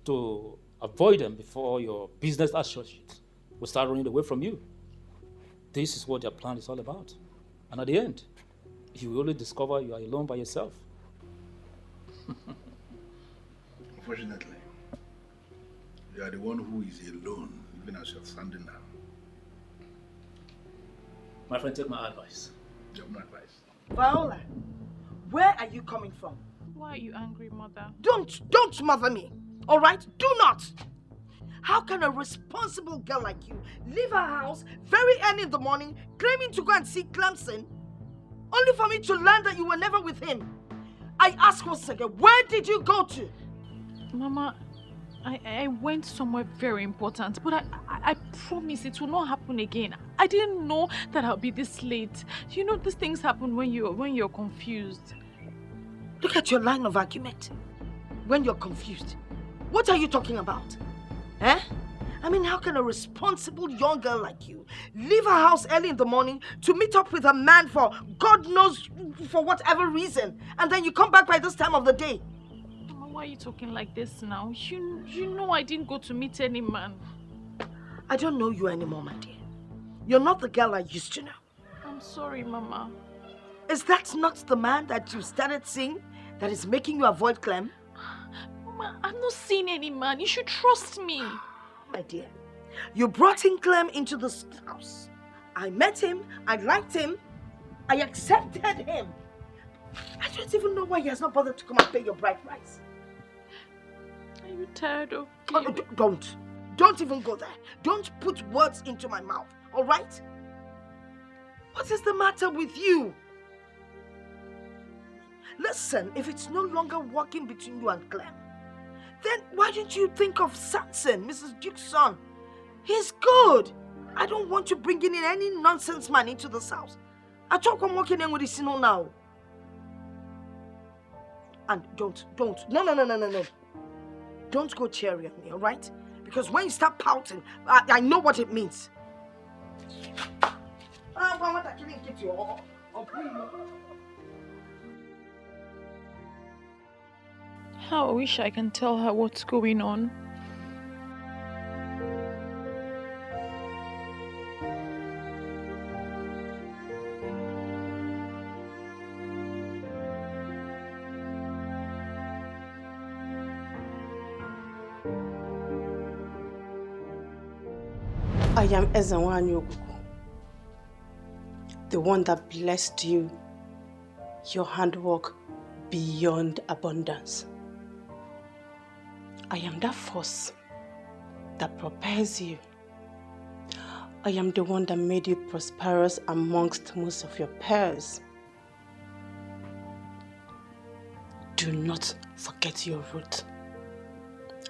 to avoid them before your business associates will start running away from you. This is what their plan is all about. And at the end, you will only discover you are alone by yourself. Unfortunately, you are the one who is alone, even as you're standing now. My friend, take my advice. Take my advice. Viola, where are you coming from? Why are you angry, Mother? Don't mother me, all right? Do not. How can a responsible girl like you leave her house very early in the morning, claiming to go and see Clemson, only for me to learn that you were never with him? I ask once again, where did you go to? Mama, I went somewhere very important, but I promise it will not happen again. I didn't know that I'll be this late. You know, these things happen when you're confused. Look at your line of argument. When you're confused. What are you talking about? Eh? I mean, how can a responsible young girl like you leave her house early in the morning to meet up with a man for God knows for whatever reason, and then you come back by this time of the day? Mama, why are you talking like this now? You know I didn't go to meet any man. I don't know you anymore, my dear. You're not the girl I used to know. I'm sorry, Mama. Is that not the man that you started seeing that is making you avoid Clem? Mama, I'm not seeing any man. You should trust me. My dear, you brought in Clem into this house. I met him, I liked him, I accepted him. I don't even know why he has not bothered to come and pay your bride price. Are you tired of Don't even go there. Don't put words into my mouth, all right? What is the matter with you? Listen, if it's no longer working between you and Clem, then why don't you think of Samson, Mrs. Duke's son? He's good. I don't want you bringing in any nonsense man into this house. I talk I'm walking in with the Sino now. And don't. No. Don't go cheery on me, all right? Because when you start pouting, I know what it means. How I wish I can tell her what's going on. I am Ezenwanyi Ogugu, the one that blessed you, your handwork beyond abundance. I am that force that propels you. I am the one that made you prosperous amongst most of your peers. Do not forget your root.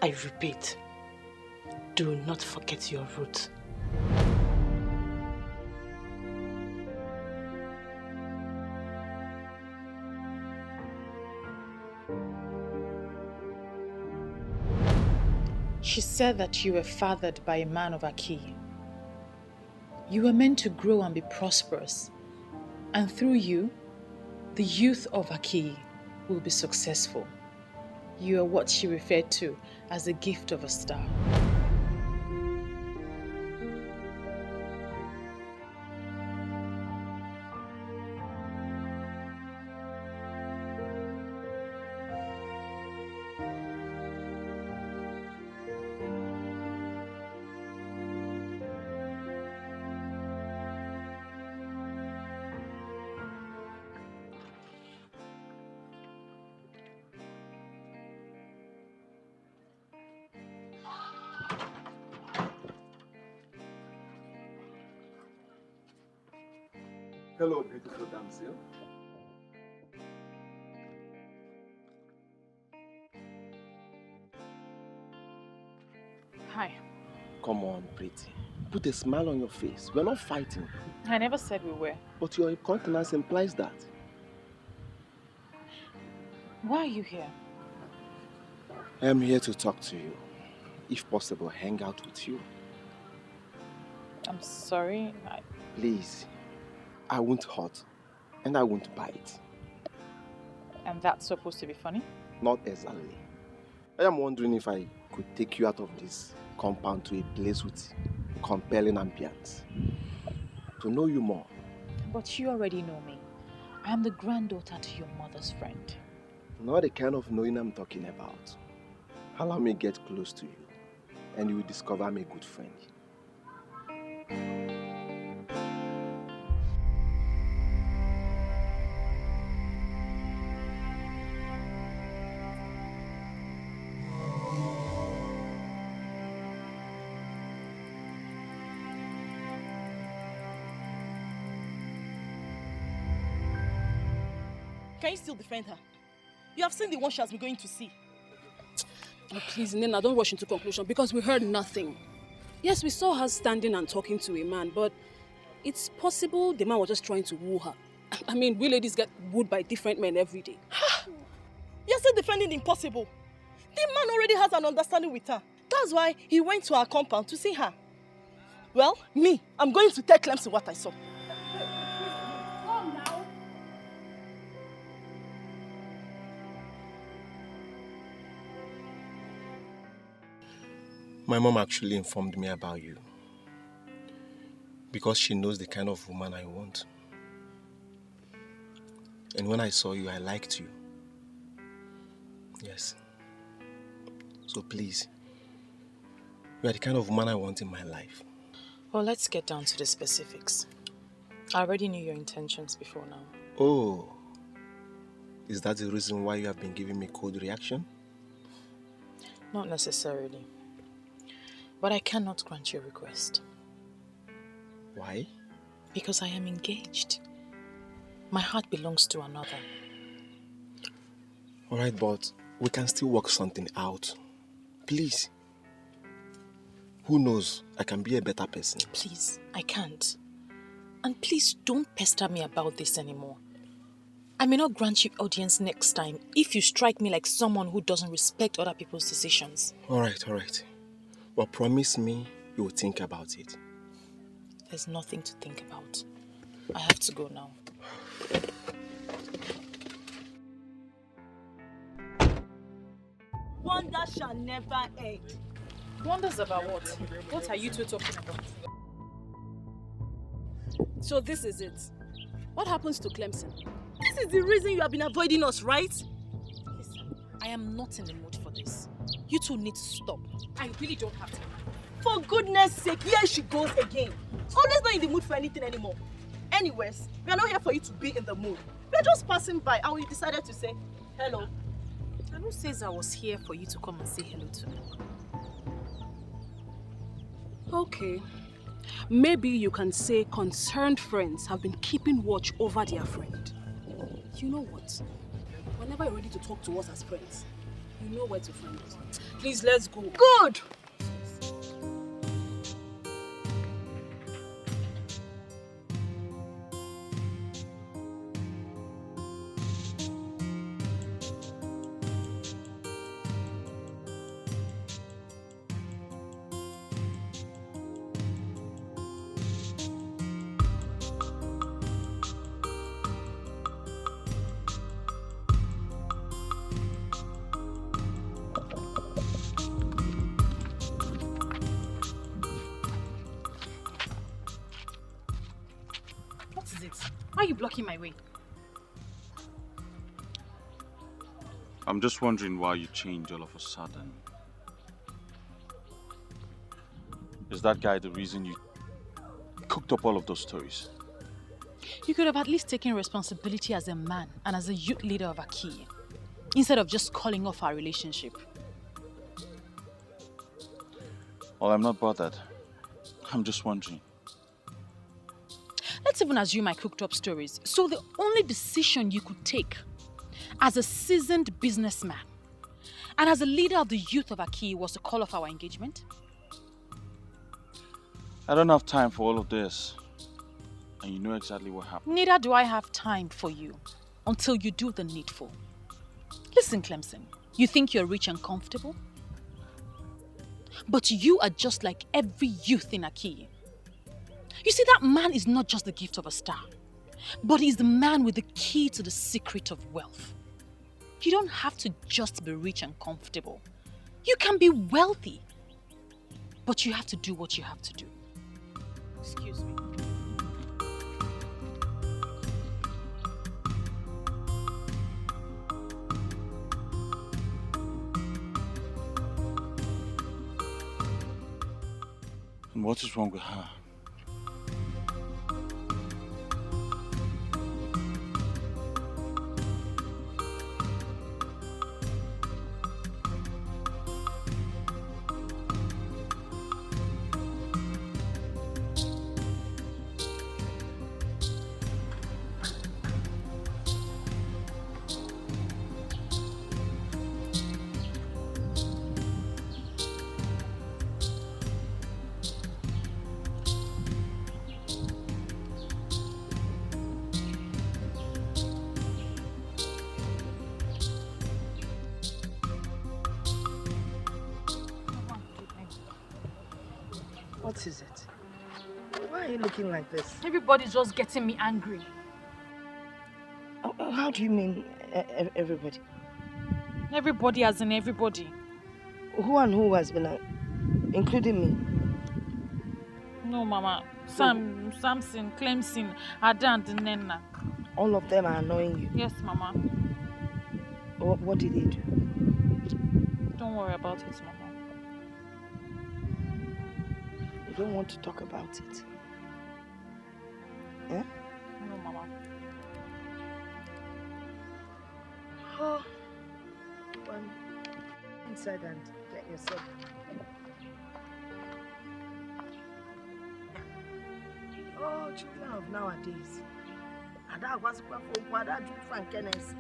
I repeat, do not forget your root. She said that you were fathered by a man of Aki. You were meant to grow and be prosperous, and through you, the youth of Aki will be successful. You are what she referred to as the gift of a star. Hello, beautiful damsel. Hi. Come on, pretty. Put a smile on your face. We're not fighting. I never said we were. But your countenance implies that. Why are you here? I am here to talk to you. If possible, hang out with you. I'm sorry. Please. I won't hurt, and I won't bite. And that's supposed to be funny? Not exactly. I am wondering if I could take you out of this compound to a place with compelling ambience. To know you more. But you already know me. I am the granddaughter to your mother's friend. Not the kind of knowing I'm talking about. Allow me get close to you, and you will discover I'm a good friend. Can you still defend her? You have seen the one she has been going to see. Oh, please, Nena, don't rush into conclusion because we heard nothing. Yes, we saw her standing and talking to a man, but it's possible the man was just trying to woo her. I mean, we ladies get wooed by different men every day. You're still defending the impossible. The man already has an understanding with her. That's why he went to her compound to see her. Well, me, I'm going to tell Clemson what I saw. Come now. My mom actually informed me about you. Because she knows the kind of woman I want. And when I saw you, I liked you. Yes. So please, you are the kind of woman I want in my life. Well, let's get down to the specifics. I already knew your intentions before now. Oh, is that the reason why you have been giving me cold reaction? Not necessarily. But I cannot grant your request. Why? Because I am engaged. My heart belongs to another. Alright, but we can still work something out. Please. Who knows? I can be a better person. Please, I can't. And please don't pester me about this anymore. I may not grant you audience next time if you strike me like someone who doesn't respect other people's decisions. Alright. But promise me you will think about it. There's nothing to think about. I have to go now. Wonder shall never end. Wonders about what? What are you two talking about? So this is it. What happens to Clemson? This is the reason you have been avoiding us, right? Listen, I am not in the mood for this. You two need to stop. I really don't have time. For goodness sake, here she goes again. Always not in the mood for anything anymore. Anyways, we are not here for you to be in the mood. We are just passing by and we decided to say hello. And who says I was here for you to come and say hello to me? Okay. Maybe you can say concerned friends have been keeping watch over their friend. You know what? Whenever you're ready to talk to us as friends, you know where to find us. Please, let's go. Good! Why are you blocking my way? I'm just wondering why you changed all of a sudden. Is that guy the reason you cooked up all of those stories? You could have at least taken responsibility as a man and as a youth leader of Aki, instead of just calling off our relationship. Well, I'm not bothered. I'm just wondering. Let's even assume I cooked up stories. So the only decision you could take as a seasoned businessman and as a leader of the youth of Aki was to call off our engagement? I don't have time for all of this. And you know exactly what happened. Neither do I have time for you until you do the needful. Listen, Clemson, you think you're rich and comfortable? But you are just like every youth in Aki. You see, that man is not just the gift of a star, but he's the man with the key to the secret of wealth. You don't have to just be rich and comfortable. You can be wealthy, but you have to do what you have to do. Excuse me. And what is wrong with her? What is it? Why are you looking like this? Everybody's just getting me angry. How do you mean everybody? Everybody as in everybody. Who and who has been, including me? No, Mama. Samson, Clemson, Ada and Nenna. All of them are annoying you? Yes, Mama. What did they do? Don't worry about it, Mama. You don't want to talk about it? Eh? No, Mama. Oh, well, inside and get yourself. Oh, children of nowadays. Ada was for Ada do frankness.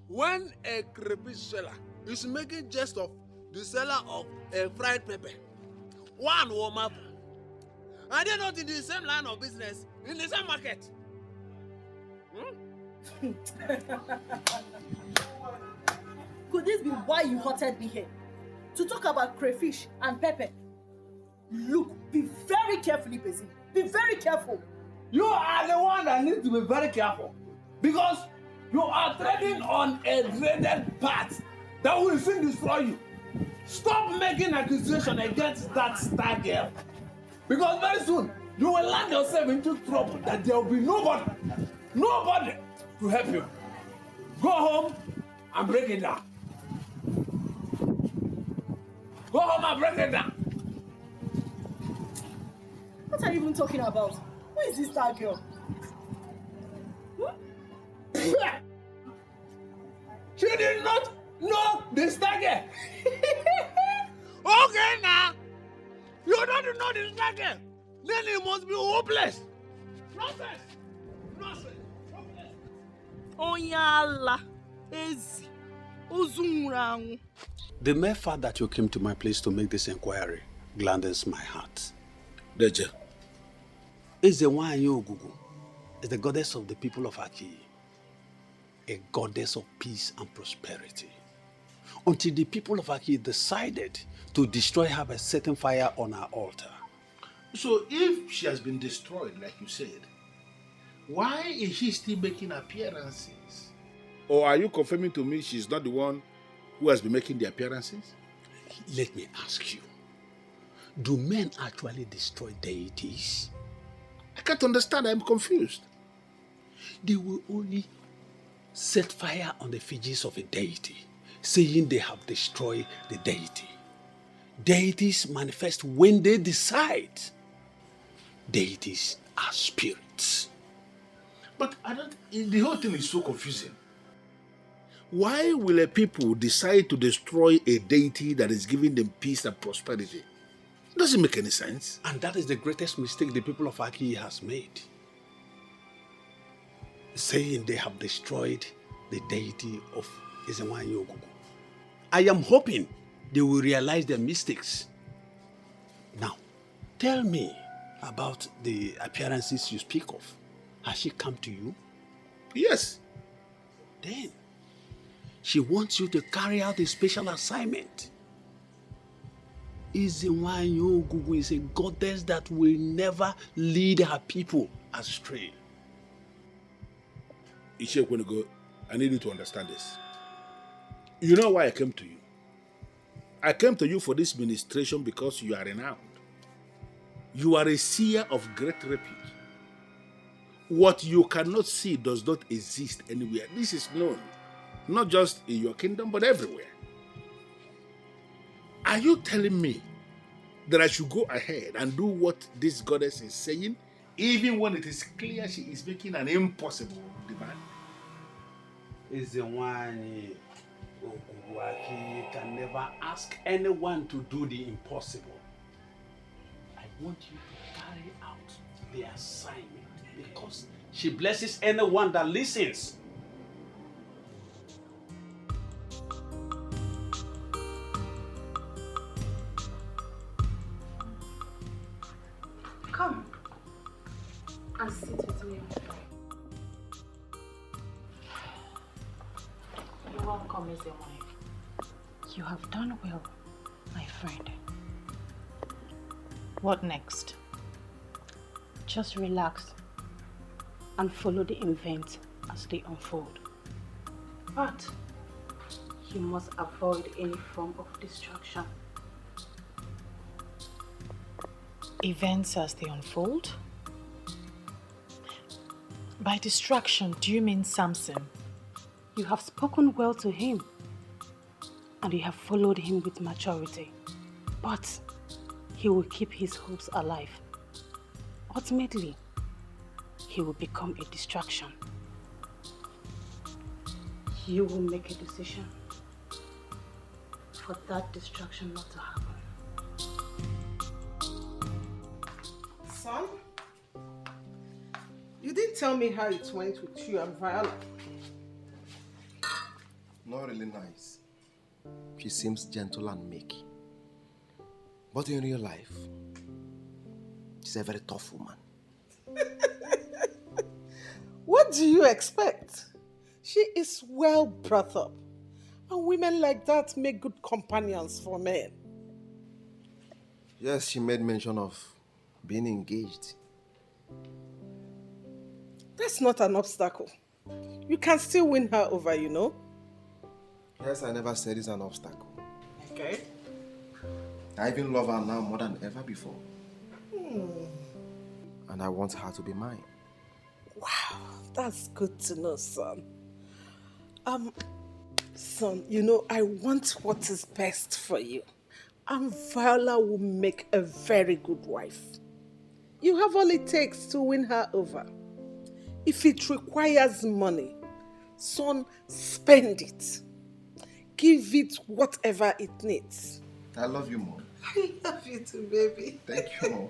When a creepy seller is making jest of the seller of a fried pepper, one warm up, are they not in the same line of business, in the same market? Could this be why you hotted me here? To talk about crayfish and pepper? Look, be very careful, Ibezi. Be very careful. You are the one that needs to be very careful. Because you are treading on a dreaded path that will soon destroy you. Stop making accusation against that star girl. Because very soon, you will land yourself into trouble that there will be nobody to help you. Go home and break it down. Go home and break it down. What are you even talking about? Who is this star girl? She did not know the star girl. Okay now. You don't know the star girl. Then it must be hopeless. Nonsense. Nonsense. Onyala. Ezi. Uzunrangu. The mere fact that you came to my place to make this inquiry gladdens my heart. Deje, Ezewanyi Ogugu is the goddess of the people of Aki, a goddess of peace and prosperity. Until the people of Aki decided to destroy her by setting fire on her altar. So if she has been destroyed, like you said, why is she still making appearances? Or are you confirming to me she's not the one who has been making the appearances? Let me ask you, do men actually destroy deities? I can't understand, I'm confused. They will only set fire on the effigies of a deity, saying they have destroyed the deity. Deities manifest when they decide. Deities are spirits. But the whole thing is so confusing. Why will a people decide to destroy a deity that is giving them peace and prosperity? It doesn't make any sense. And that is the greatest mistake the people of Aki has made. Saying they have destroyed the deity of Ezewanyi Ogugu. I am hoping they will realize their mistakes. Now, tell me about the appearances you speak of. Has she come to you? Yes. Then, she wants you to carry out a special assignment. Ezewanyi Ogugu is a goddess that will never lead her people astray. Ishekwenugo, I need you to understand this. You know why I came to you? I came to you for this ministration because you are renowned. You are a seer of great repute. What you cannot see does not exist anywhere. This is known, not just in your kingdom, but everywhere. Are you telling me that I should go ahead and do what this goddess is saying, even when it is clear she is making an impossible demand? Ezewanyi Ogugu can never ask anyone to do the impossible. I want you to carry out the assignment because she blesses anyone that listens. Come and sit with me. You're welcome, Ezewanyi. You have done well, my friend. What next? Just relax and follow the events as they unfold. But You must avoid any form of distraction. Events as they unfold? By distraction, do you mean Samson? You have spoken well to him, and you have followed him with maturity. But he will keep his hopes alive. Ultimately, he will become a distraction. You will make a decision for that distraction not to happen. Son, you didn't tell me how it went with you and Viola. Not really nice. She seems gentle and meek. But in real life, she's a very tough woman. What do you expect? She is well brought up. And women like that make good companions for men. Yes, she made mention of being engaged. That's not an obstacle. You can still win her over, you know? Yes, I never said it's an obstacle. Okay. I even love her now more than ever before. Hmm. And I want her to be mine. Wow, that's good to know, son. Son, you know, I want what is best for you. And Viola will make a very good wife. You have all it takes to win her over. If it requires money, son, spend it. Give it whatever it needs. I love you, Mom. I love you too, baby. Thank you, Mom.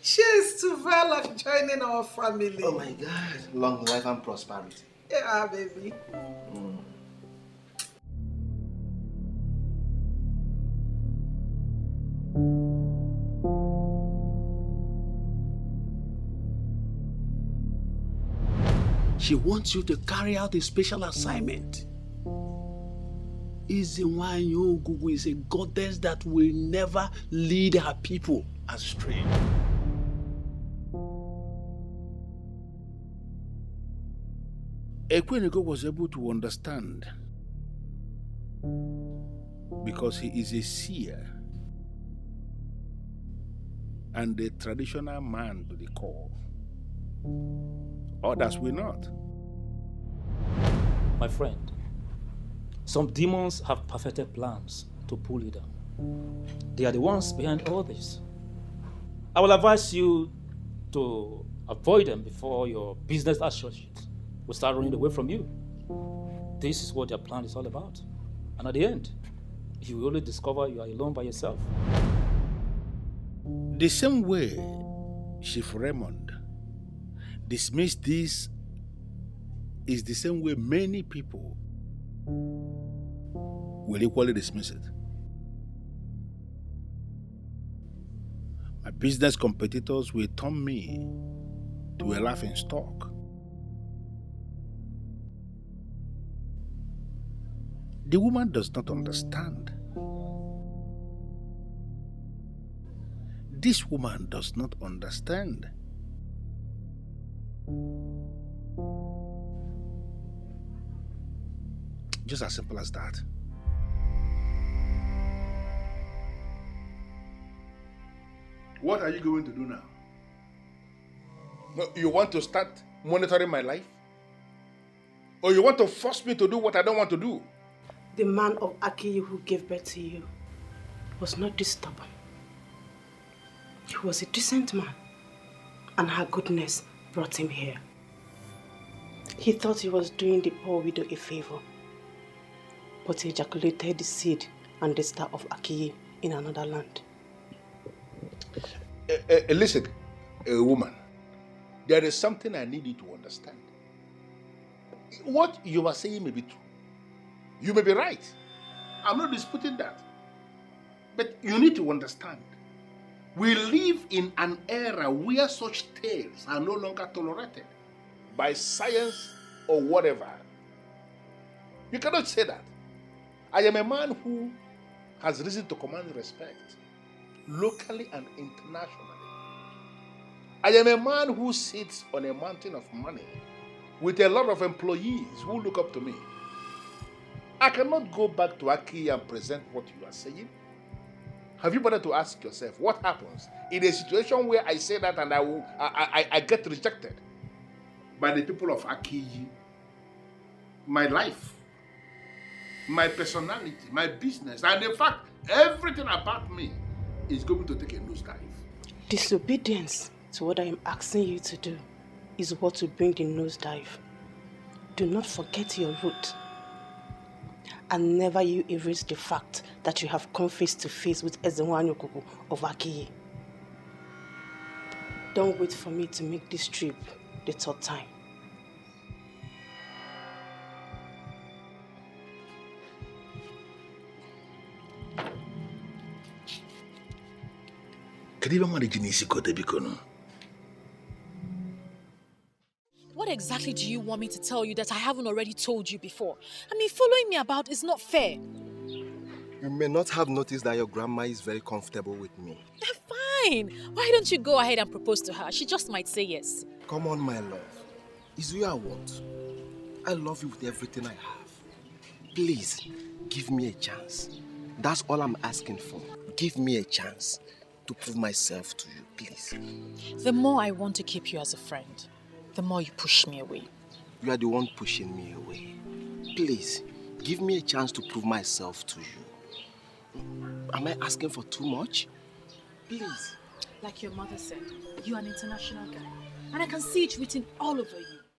Cheers to Viola joining our family. Oh my God. Long life and prosperity. Yeah, baby. She wants you to carry out a special assignment. Izinwanyi Ogugu is a goddess that will never lead her people astray. Ekweneko was able to understand because he is a seer and a traditional man to the core. Others will not. My friend, some demons have perfected plans to pull you down. They are the ones behind all this. I will advise you to avoid them before your business associates will start running away from you. This is what their plan is all about. And at the end, you will only discover you are alone by yourself. The same way Chief Raymond dismissed this is the same way many people will equally dismiss it. My business competitors will turn me to a laughing stock. The woman does not understand. This woman does not understand. Just as simple as that. What are you going to do now? No, you want to start monitoring my life? Or you want to force me to do what I don't want to do? The man of Akiyi who gave birth to you was not this stubborn. He was a decent man, and her goodness brought him here. He thought he was doing the poor widow a favor, but he ejaculated the seed and the star of Akiyi in another land. Listen, woman, there is something I need you to understand. What you are saying may be true. You may be right. I'm not disputing that. But you need to understand, we live in an era where such tales are no longer tolerated by science or whatever. You cannot say that. I am a man who has reason to command respect, locally and internationally. I am a man who sits on a mountain of money with a lot of employees who look up to me. I cannot go back to Aki and present what you are saying. Have you bothered to ask yourself what happens in a situation where I say that and I get rejected by the people of Aki? My life, my personality, my business, and in fact, everything about me is going to take a nosedive. Disobedience to what I am asking you to do is what will bring the nosedive. Do not forget your root. And never you erase the fact that you have come face to face with Ezenwanyokuku of Akiyi. Don't wait for me to make this trip the third time. What exactly do you want me to tell you that I haven't already told you before? I mean, following me about is not fair. You may not have noticed that your grandma is very comfortable with me. Fine. Why don't you go ahead and propose to her? She just might say yes. Come on, my love. It's you I want. I love you with everything I have. Please, give me a chance. That's all I'm asking for. Give me a chance to prove myself to you, please. The more I want to keep you as a friend, the more you push me away. You are the one pushing me away. Please, give me a chance to prove myself to you. Am I asking for too much? Please. Like your mother said, you are an international guy. And I can see it written all over you.